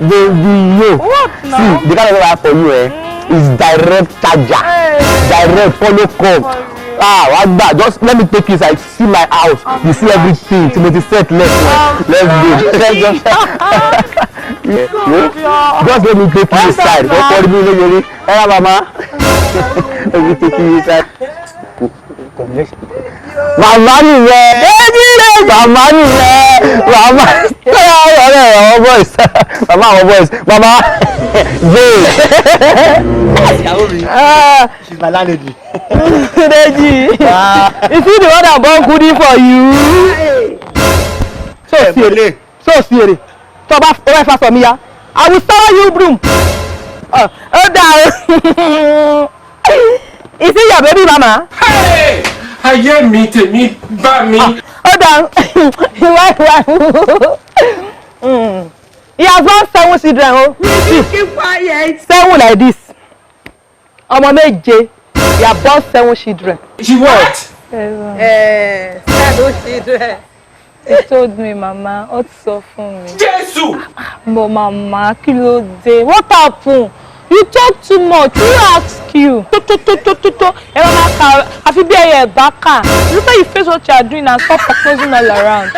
Baby, yo. See, the kind of thing I have for you, is direct charger, direct follow call. What's that? Just let me take you inside. See my house. You see everything. Timothy said, let's go. Just let me take you inside. Don't call me, baby. Hey, mama. Let me take you inside. Mama nìyẹn. Mama nìyẹn. Mama. Our boys. Mama, our boys. Mama. She's my landlady. Deji. Is he the one that bought goodie for you? So serious. So bad for me, yeah. I will sell you broom. Is it your baby mama? Hey! Ayé mi tèmi bá mi. Hold on. He has born 7 children. Oh. Keep quiet. 7 like this. Ọmọ méje. He has born 7 children. She what? 7 children. He told me, Mama, what's so funny? Jésù! But Mama, kí ló dé? What happened? You talk too much. Who asked you? I feel be a baka. Look at your face, what you are doing, and stop proposing all around.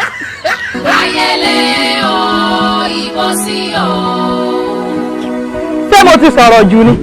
Ṣé mo ti sọ̀rọ̀ jù ni?